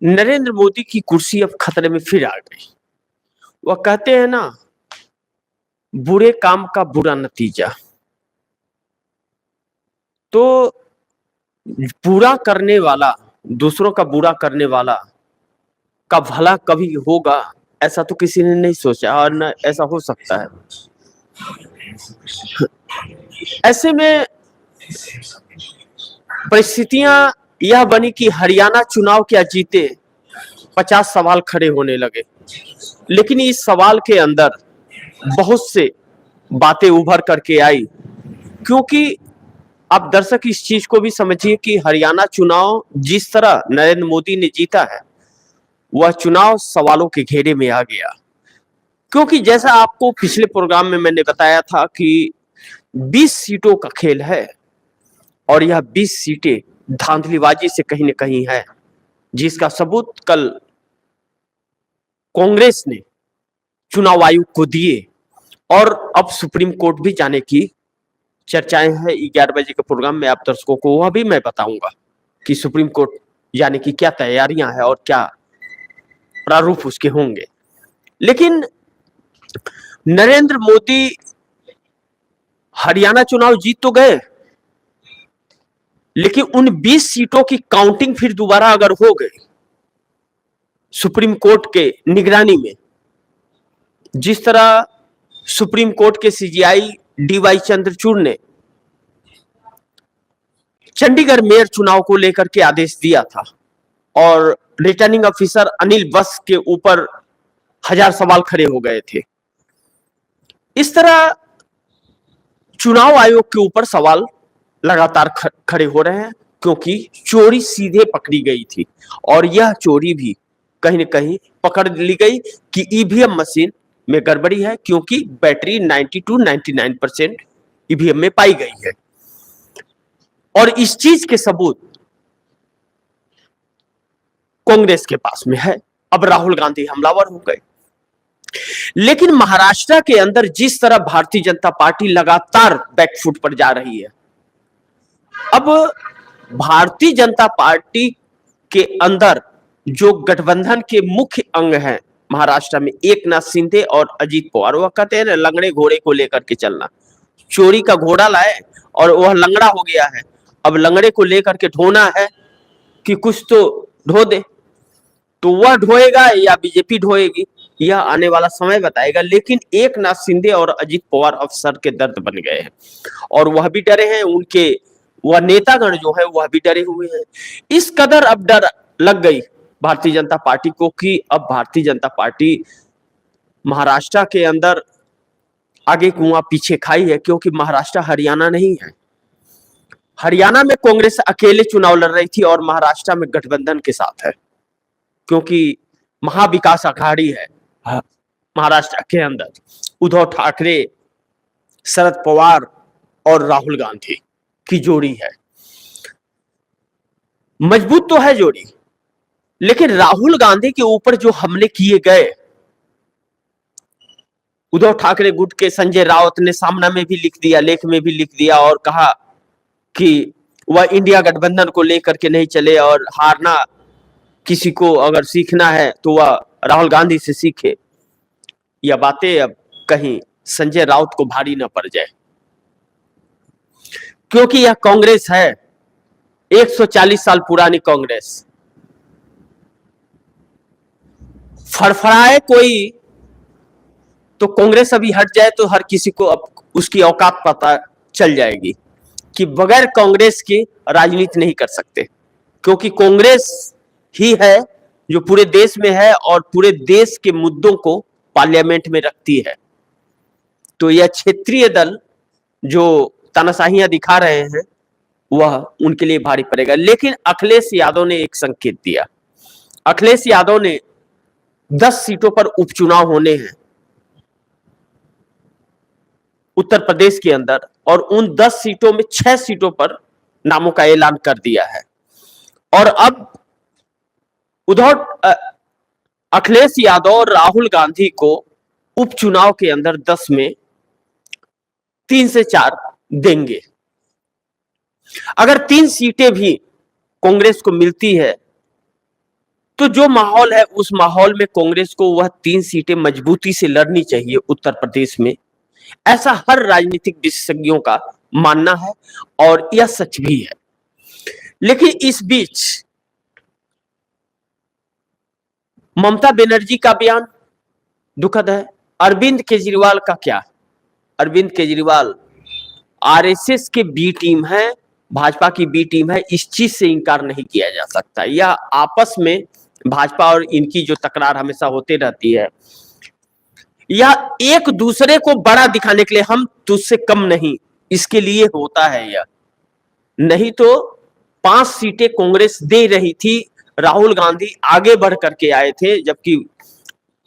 नरेंद्र मोदी की कुर्सी अब खतरे में फिर आ गई। वह कहते हैं ना, बुरे काम का बुरा नतीजा। तो बुरा करने वाला, दूसरों का बुरा करने वाला का भला कभी होगा, ऐसा तो किसी ने नहीं सोचा और न ऐसा हो सकता है। ऐसे में परिस्थितियां यह बनी कि हरियाणा चुनाव क्या जीते, 50 सवाल खड़े होने लगे। लेकिन इस सवाल के अंदर बहुत से बातें उभर करके आई, क्योंकि आप दर्शक इस चीज को भी समझिए कि हरियाणा चुनाव जिस तरह नरेंद्र मोदी ने जीता है, वह चुनाव सवालों के घेरे में आ गया। क्योंकि जैसा आपको पिछले प्रोग्राम में मैंने बताया था कि 20 सीटों का खेल है और यह 20 सीटें धांधलीबाजी से कहीं न कहीं है, जिसका सबूत कल कांग्रेस ने चुनाव आयोग को दिए और अब सुप्रीम कोर्ट भी जाने की चर्चाएं हैं। 11 बजे के प्रोग्राम में आप दर्शकों को वह भी मैं बताऊंगा कि सुप्रीम कोर्ट जाने की क्या तैयारियां हैं और क्या प्रारूप उसके होंगे। लेकिन नरेंद्र मोदी हरियाणा चुनाव जीत तो गए, लेकिन उन 20 सीटों की काउंटिंग फिर दोबारा अगर हो गई सुप्रीम कोर्ट के निगरानी में, जिस तरह सुप्रीम कोर्ट के सीजीआई डीवाई चंद्रचूड़ ने चंडीगढ़ मेयर चुनाव को लेकर के आदेश दिया था और रिटर्निंग ऑफिसर अनिल बस के ऊपर 1000 सवाल खड़े हो गए थे, इस तरह चुनाव आयोग के ऊपर सवाल लगातार खड़े हो रहे हैं, क्योंकि चोरी सीधे पकड़ी गई थी और यह चोरी भी कहीं न कहीं पकड़ ली गई कि ईवीएम मशीन में गड़बड़ी है, क्योंकि बैटरी 90 to 99% ईवीएम में पाई गई है। और इस चीज के सबूत कांग्रेस के पास में है। अब राहुल गांधी हमलावर हो गए। लेकिन महाराष्ट्र के अंदर जिस तरह भारतीय जनता पार्टी लगातार बैकफुट पर जा रही है, अब भारतीय जनता पार्टी के अंदर जो गठबंधन के मुख्य अंग हैं महाराष्ट्र में, एकनाथ शिंदे और अजीत पवार, वह कहते हैं लंगड़े घोड़े को लेकर के चलना। चोरी का घोड़ा लाए और वह लंगड़ा हो गया है, अब लंगड़े को लेकर के ढोना है कि कुछ तो ढो दे। तो वह ढोएगा या बीजेपी ढोएगी, यह आने वाला समय बताएगा। लेकिन एकनाथ शिंदे और अजीत पवार अब सर के दर्द बन गए हैं और वह भी डरे हैं, उनके वह नेतागण जो है वह भी डरे हुए हैं। इस कदर अब डर लग गई भारतीय जनता पार्टी को कि अब भारतीय जनता पार्टी महाराष्ट्र के अंदर आगे कुआं पीछे खाई है, क्योंकि महाराष्ट्र हरियाणा नहीं है। हरियाणा में कांग्रेस अकेले चुनाव लड़ रही थी और महाराष्ट्र में गठबंधन के साथ है, क्योंकि महाविकास अघाड़ी है महाराष्ट्र के अंदर। उद्धव ठाकरे, शरद पवार और राहुल गांधी की जोड़ी है। मजबूत तो है जोड़ी, लेकिन राहुल गांधी के ऊपर जो हमले किए गए, उद्धव ठाकरे गुट के संजय राउत ने सामना में भी लिख दिया, लेख में भी लिख दिया और कहा कि वह इंडिया गठबंधन को लेकर के नहीं चले और हारना किसी को अगर सीखना है तो वह राहुल गांधी से सीखे। यह बातें अब कहीं संजय राउत को भारी न पड़ जाए, क्योंकि यह कांग्रेस है, 140 साल पुरानी कांग्रेस। फड़फड़ाए कोई तो कांग्रेस अभी हट जाए तो हर किसी को अब उसकी औकात पता चल जाएगी कि बगैर कांग्रेस के राजनीति नहीं कर सकते, क्योंकि कांग्रेस ही है जो पूरे देश में है और पूरे देश के मुद्दों को पार्लियामेंट में रखती है। तो यह क्षेत्रीय दल जो तानाशाहियां दिखा रहे हैं वह उनके लिए भारी पड़ेगा। लेकिन अखिलेश यादव ने एक संकेत दिया। अखिलेश यादव ने 10 सीटों पर उपचुनाव होने हैं उत्तर प्रदेश के अंदर, और उन 10 सीटों में 6 सीटों पर नामों का ऐलान कर दिया है। और अब उद्धव अखिलेश यादव और राहुल गांधी को उपचुनाव के अंदर 10 में 3 से 4 देंगे। अगर 3 सीटें भी कांग्रेस को मिलती है तो जो माहौल है उस माहौल में कांग्रेस को वह 3 सीटें मजबूती से लड़नी चाहिए उत्तर प्रदेश में, ऐसा हर राजनीतिक विशेषज्ञों का मानना है और यह सच भी है। लेकिन इस बीच ममता बनर्जी का बयान दुखद है। अरविंद केजरीवाल का क्या? अरविंद केजरीवाल आरएसएस के बी टीम है, भाजपा की बी टीम है, इस चीज से इनकार नहीं किया जा सकता। यह आपस में भाजपा और इनकी जो तकरार हमेशा होते रहती है, यह एक दूसरे को बड़ा दिखाने के लिए, हम तुझसे कम नहीं, इसके लिए होता है यह। नहीं तो 5 सीटें कांग्रेस दे रही थी, राहुल गांधी आगे बढ़ करके आए थे, जबकि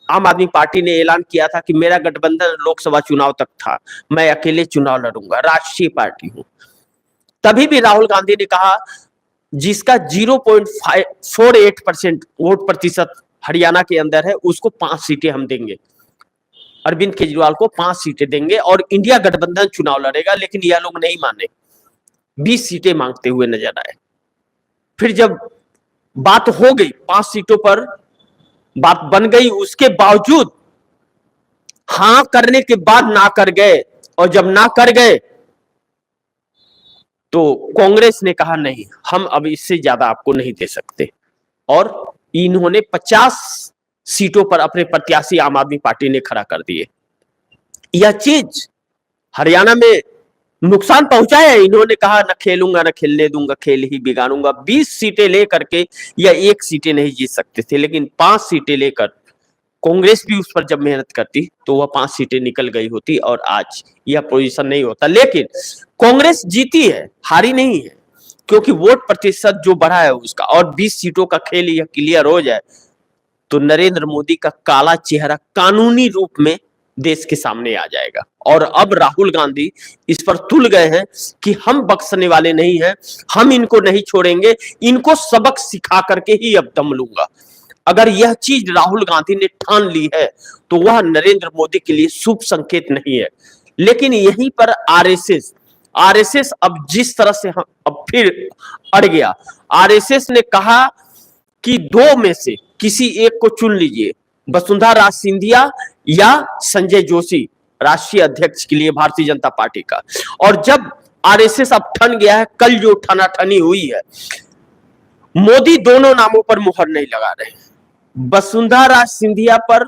आम आदमी पार्टी ने ऐलान किया था कि मेरा गठबंधन लोकसभा चुनाव तक था, मैं अकेले चुनाव लड़ूंगा, राष्ट्रीय पार्टी हूं। तभी भी राहुल गांधी ने कहा जिसका 0.48% वोट प्रतिशत हरियाणा के अंदर है उसको 5 सीटें हम देंगे, अरविंद केजरीवाल को 5 सीटें देंगे और इंडिया गठबंधन चुनाव लड़ेगा। लेकिन यह लोग नहीं माने, 20 सीटें मांगते हुए नजर आए। फिर जब बात हो गई, 5 सीटों पर बात बन गई, उसके बावजूद हां करने के बाद ना कर गए, और जब ना कर गए तो कांग्रेस ने कहा नहीं, हम अब इससे ज्यादा आपको नहीं दे सकते, और इन्होंने 50 सीटों पर अपने प्रत्याशी आम आदमी पार्टी ने खड़ा कर दिए। यह चीज हरियाणा में नुकसान पहुंचाया। इन्होंने कहा न खेलूंगा न खेलने दूंगा, खेल ही बिगाड़ूंगा। 20 सीटें लेकर के या 1 सीटें नहीं जीत सकते थे, लेकिन 5 सीटें लेकर कांग्रेस भी उस पर जब मेहनत करती तो वह 5 सीटें निकल गई होती और आज यह पोजीशन नहीं होता। लेकिन कांग्रेस जीती है, हारी नहीं है, क्योंकि वोट प्रतिशत जो बढ़ा है उसका, और 20 सीटों का खेल यह क्लियर हो जाए तो नरेंद्र मोदी का काला चेहरा कानूनी रूप में देश के सामने आ जाएगा। और अब राहुल गांधी इस पर तुल गए हैं कि हम बख्शने वाले नहीं हैं, हम इनको नहीं छोड़ेंगे, इनको सबक सिखा करके ही अब दम लूंगा। अगर यह चीज राहुल गांधी ने ठान ली है तो वह नरेंद्र मोदी के लिए शुभ संकेत नहीं है। लेकिन यहीं पर आरएसएस अब जिस तरह से अब फिर अड़ गया। आरएसएस ने कहा कि 2 में से किसी एक को चुन लीजिए, वसुंधरा राजे सिंधिया या संजय जोशी, राष्ट्रीय अध्यक्ष के लिए भारतीय जनता पार्टी का। और जब आरएसएस अब ठन गया है, कल जो ठनाठनी हुई है, मोदी दोनों नामों पर मुहर नहीं लगा रहे। वसुंधरा राजे सिंधिया पर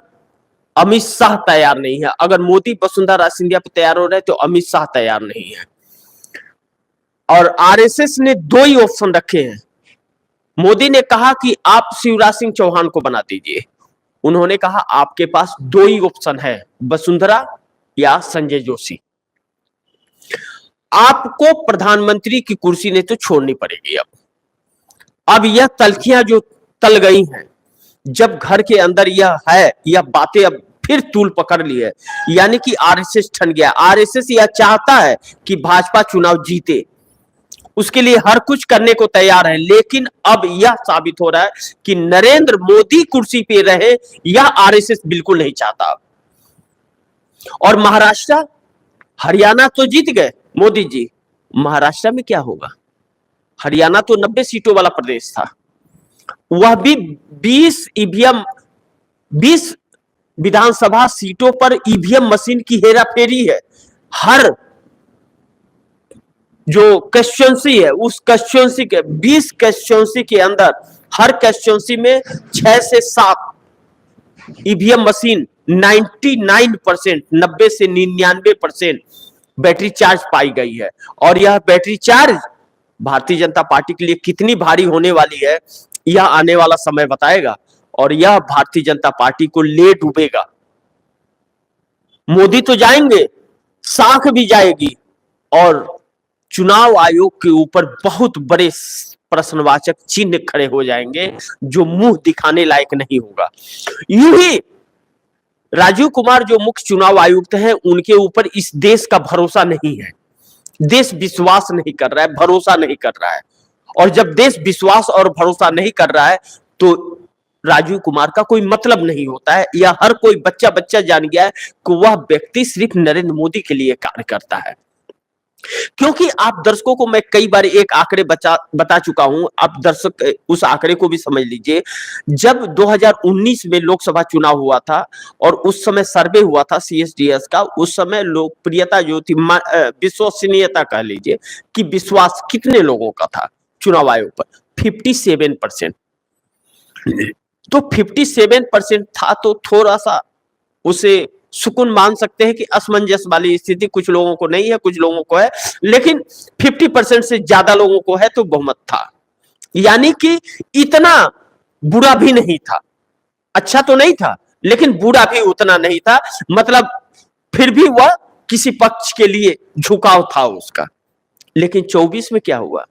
अमित शाह तैयार नहीं है। अगर मोदी वसुंधरा राजे सिंधिया पर तैयार हो रहे तो अमित शाह तैयार नहीं है। और आरएसएस ने 2 ही ऑप्शन रखे हैं। मोदी ने कहा कि आप शिवराज सिंह चौहान को बना दीजिए, उन्होंने कहा आपके पास 2 ही ऑप्शन है, वसुंधरा या संजय जोशी। आपको प्रधानमंत्री की कुर्सी ने तो छोड़नी पड़ेगी। अब यह तलखियां जो तल गई हैं, जब घर के अंदर यह है, यह बातें अब फिर तूल पकड़ ली है, यानी कि आरएसएस ठन गया। आरएसएस यह चाहता है कि भाजपा चुनाव जीते, उसके लिए हर कुछ करने को तैयार है। लेकिन अब यह साबित हो रहा है कि नरेंद्र मोदी कुर्सी पे रहे, यह आरएसएस बिल्कुल नहीं चाहता। और महाराष्ट्र, हरियाणा तो जीत गए मोदी जी, महाराष्ट्र में क्या होगा? हरियाणा तो 90 सीटों वाला प्रदेश था, वह भी 20 ईवीएम 20 विधानसभा सीटों पर ईवीएम मशीन की हेराफेरी है। हर जो कंस्टिट्यूंसी है, उस कंस्टिट्यूंसी के 20 कंस्टिट्यूंसी के अंदर हर कंस्टिट्यूंसी में 6 से 7 ईवीएम मशीन 99%, 90 से 99% बैटरी चार्ज पाई गई है। और यह battery charge Bharatiya Janata party के लिए कितनी भारी होने वाली है, यह आने वाला समय बताएगा। और यह भारतीय जनता पार्टी को ले डूबेगा। मोदी तो जाएंगे, साख भी जाएगी, और चुनाव आयोग के ऊपर बहुत बड़े प्रश्नवाचक चिन्ह खड़े हो जाएंगे, जो मुंह दिखाने लायक नहीं होगा। यूं ही राजीव कुमार जो मुख्य चुनाव आयुक्त हैं, उनके ऊपर इस देश का भरोसा नहीं है। देश विश्वास नहीं कर रहा है, भरोसा नहीं कर रहा है। और जब देश विश्वास और भरोसा नहीं कर रहा है तो राजीव कुमार का कोई मतलब नहीं होता है। यह हर कोई बच्चा जान गया है कि वह व्यक्ति सिर्फ नरेंद्र मोदी के लिए कार्य करता है। क्योंकि आप दर्शकों को मैं कई बार एक आंकड़े बता चुका हूं, आप दर्शक उस आंकड़े को भी समझ लीजिए। जब 2019 में लोकसभा चुनाव हुआ था और उस समय सर्वे हुआ था सीएसडीएस का, उस समय लोकप्रियता जो थी, विश्वसनीयता कह लीजिए कि विश्वास कितने लोगों का था चुनाव आयोग पर, 57%। तो 57% था, तो थोड़ा सा उसे सुकून मान सकते हैं कि असमंजस वाली स्थिति कुछ लोगों को नहीं है, कुछ लोगों को है, लेकिन 50% से ज्यादा लोगों को है, तो बहुमत था। यानी कि इतना बुरा भी नहीं था, अच्छा तो नहीं था लेकिन बुरा भी उतना नहीं था, मतलब फिर भी वह किसी पक्ष के लिए झुकाव था उसका। लेकिन 24 में क्या हुआ?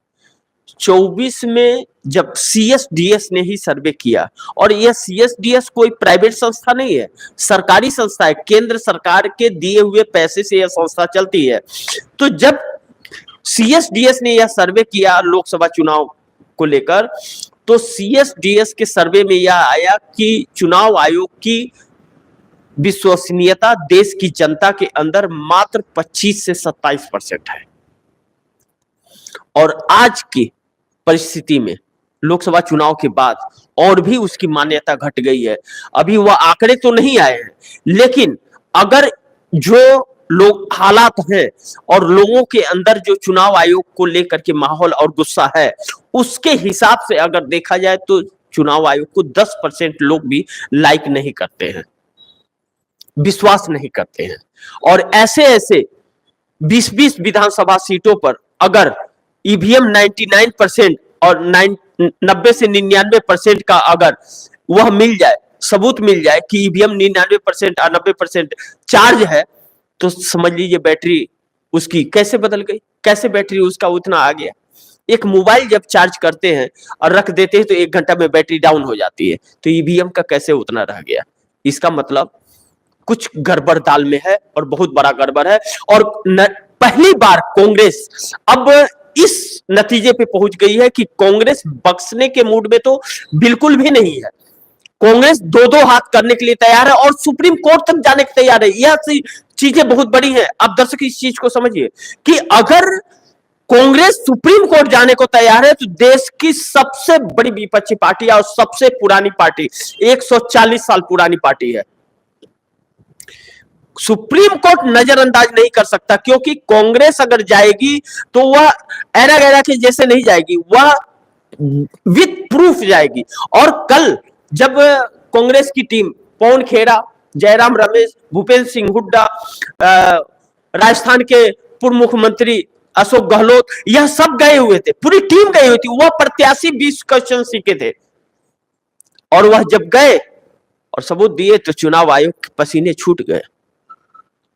24 में जब सीएसडीएस ने ही सर्वे किया, और यह सीएसडीएस कोई प्राइवेट संस्था नहीं है, सरकारी संस्था है, केंद्र सरकार के दिए हुए पैसे से यह संस्था चलती है। तो जब सीएसडीएस ने यह सर्वे किया लोकसभा चुनाव को लेकर, तो सीएसडीएस के सर्वे में यह आया कि चुनाव आयोग की विश्वसनीयता देश की जनता के अंदर मात्र 25 से 27% है। और आज की परिस्थिति में लोकसभा चुनाव के बाद और भी उसकी मान्यता घट गई है। अभी वह आंकड़े तो नहीं आए हैं, लेकिन अगर जो लोग हालात हैं और लोगों के अंदर जो चुनाव आयोग को लेकर के माहौल और गुस्सा है, उसके हिसाब से अगर देखा जाए तो चुनाव आयोग को 10% लोग भी लाइक नहीं करते हैं, विश्वास नहीं करते हैं। और ऐसे ऐसे 20-20 विधानसभा सीटों पर अगर ईवीएम 99% और 90 से 99% का अगर वह मिल जाए, सबूत मिल जाए कि ईवीएम 99% और 90% चार्ज है, तो समझ लीजिए बैटरी उसकी कैसे बदल गई, कैसे बैटरी उसका उतना आ गया। एक मोबाइल जब चार्ज करते हैं और रख देते हैं तो 1 घंटा में बैटरी डाउन हो जाती है, तो ईवीएम का कैसे उतना रह गया? इसका मतलब कुछ गड़बड़ दाल में है और बहुत बड़ा गड़बड़ है। और पहली बार कांग्रेस अब इस नतीजे पे पहुंच गई है कि कांग्रेस बख्शने के मूड में तो बिल्कुल भी नहीं है। कांग्रेस दो हाथ करने के लिए तैयार है और सुप्रीम कोर्ट तक जाने के तैयार है। यह चीजें बहुत बड़ी हैं। आप दर्शक इस चीज को समझिए कि अगर कांग्रेस सुप्रीम कोर्ट जाने को तैयार है तो देश की सबसे बड़ी विपक्षी पार्टी और सबसे पुरानी पार्टी, 140 साल पुरानी पार्टी है, सुप्रीम कोर्ट नजरअंदाज नहीं कर सकता। क्योंकि कांग्रेस अगर जाएगी तो वह एरा गैरा के जैसे नहीं जाएगी, वह विथ प्रूफ जाएगी। और कल जब कांग्रेस की टीम पवन खेड़ा, जयराम रमेश, भूपेंद्र सिंह हुड्डा, राजस्थान के पूर्व मुख्यमंत्री अशोक गहलोत, यह सब गए हुए थे, पूरी टीम गई हुई थी, वह प्रत्याशी 20 क्वेश्चन सीखे थे। और वह जब गए और सबूत दिए तो चुनाव आयोग के पसीने छूट गए।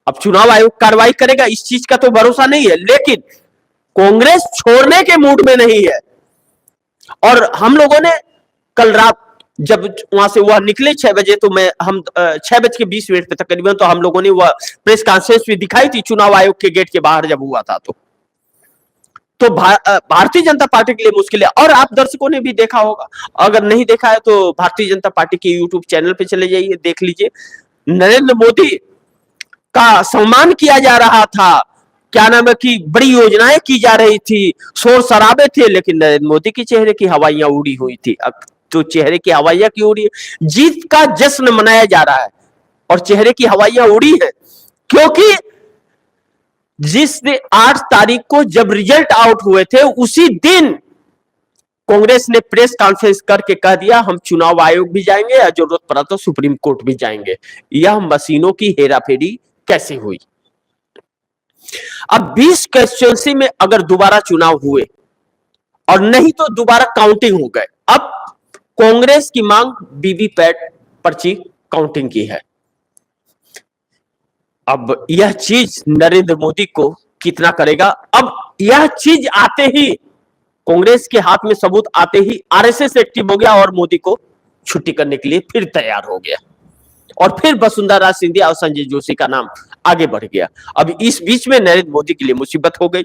अब चुनाव आयोग कार्रवाई करेगा इस चीज का तो भरोसा नहीं है, लेकिन कांग्रेस छोड़ने के मूड में नहीं है। और हम लोगों ने कल रात जब वहां से वह निकले 6 बजे, तो हम 6:20 पे तकरीबन, तो हम लोगों ने वह प्रेस कॉन्फ्रेंस भी दिखाई थी चुनाव आयोग के गेट के बाहर जब हुआ था। तो भारतीय जनता पार्टी के लिए मुश्किल है। और आप दर्शकों ने भी देखा होगा, अगर नहीं देखा है तो भारतीय जनता पार्टी के यूट्यूब चैनल पे चले जाइए, देख लीजिए। नरेंद्र मोदी का सम्मान किया जा रहा था, क्या नाम है कि बड़ी योजनाएं की जा रही थी, शोर शराबे थे, लेकिन नरेंद्र मोदी के चेहरे की हवाइयां उड़ी हुई थी। अब तो चेहरे की हवाइयां क्यों उड़ी? जीत का जश्न मनाया जा रहा है और चेहरे की हवाइयां उड़ी है, क्योंकि जिस दिन 8 तारीख को जब रिजल्ट आउट हुए थे, उसी दिन कांग्रेस ने प्रेस कॉन्फ्रेंस करके कह दिया हम चुनाव आयोग भी जाएंगे या जरूरत पड़ा तो सुप्रीम कोर्ट भी जाएंगे। यह मशीनों की हेराफेरी कैसे हुई? अब 20 कंस्टिट्यूएंसी में अगर दोबारा चुनाव हुए और नहीं तो दोबारा काउंटिंग हो गए। अब कांग्रेस की मांग वीवीपैट पर्ची काउंटिंग की है। अब यह चीज नरेंद्र मोदी को कितना करेगा? अब यह चीज आते ही, कांग्रेस के हाथ में सबूत आते ही आरएसएस एक्टिव हो गया और मोदी को छुट्टी करने के लिए फिर तैयार हो गया। और फिर वसुंधरा सिंधिया और संजय जोशी का नाम आगे बढ़ गया। अब इस बीच में नरेंद्र मोदी के लिए मुसीबत हो गई।